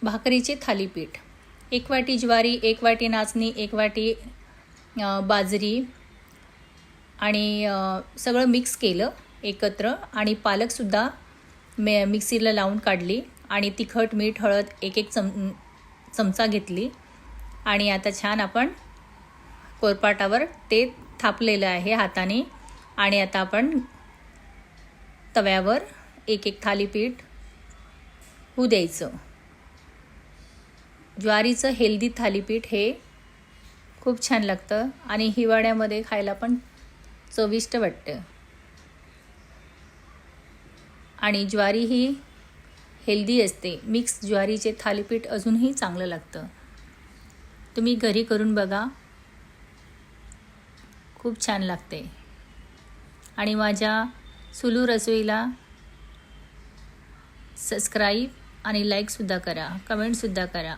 भाकरीचे थालीपीठ. 1 वाटी ज्वारी, 1 वाटी नाचणी, 1 वाटी बाजरी आणि सगळं मिक्स केलं एकत्र. आणि पालकसुद्धा मिक्सीला लावून काढली आणि तिखट, मीठ, हळद एक चमचा घेतली. आणि आता छान आपण कोरपाटावर ते थापलेलं आहे हाताने. आणि आता आपण तव्यावर एक थालीपीठ होऊ द्यायचं. ज्वारीचं हेल्दी थालीपीठ हे खूप छान लागतं आणि हिवाळ्यामध्ये खायला पण चविष्ट वाटतं. आणि ज्वारी ही हेल्दी असते. मिक्स ज्वारीचे थालीपीठ अजूनही चांगलं लागतं. तुम्ही घरी करून बघा, खूप छान लागते. आणि माझ्या सुलू रसोईला सबस्क्राईब आणि लाईकसुद्धा करा, कमेंटसुद्धा करा.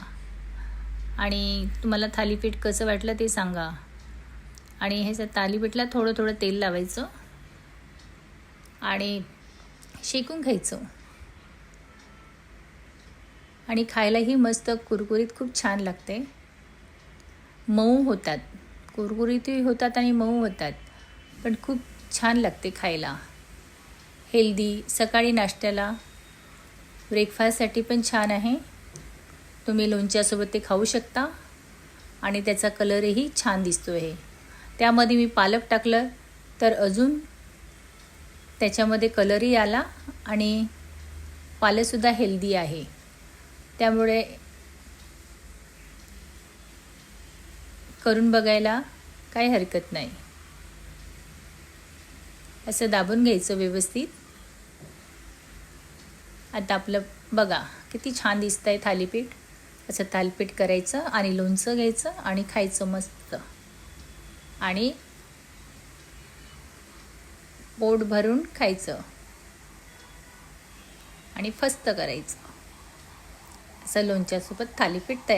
आणि तुम्हाला थालीपीठ कसं वाटलं ते सांगा. आणि ह्याच्या थालीपीठला थोडं थोडं तेल लावायचं आणि शेकून खायचं. आणि खायलाही मस्त कुरकुरीत खूप छान लागते. मऊ होतात, कुरकुरीतही होतात आणि मऊ होतात, पण खूप छान लागते खायला. हेल्दी, सकाळी नाश्त्याला, ब्रेकफास्टसाठी पण छान आहे. तुम्ही लोणच्यासोबत ते खाऊ शकता आणि त्याचा कलरही छान दिसतो आहे. त्यामध्ये मी पालक टाकलं तर अजून त्याच्यामध्ये कलरही आला आणि पालकसुद्धा हेल्दी आहे. त्यामुळे करून बघायला काही हरकत नाही. असं दाबून घ्यायचं व्यवस्थित. आता आपलं बघा किती छान दिसतं आहे थालीपीठ. असं थालीपीठ करायचं आणि लोणचं घ्यायचं आणि खायचं मस्त. आणि पोट भरून खायचं आणि फस्त करायचं. असं लोणच्यासोबत थालीपीठ तयार.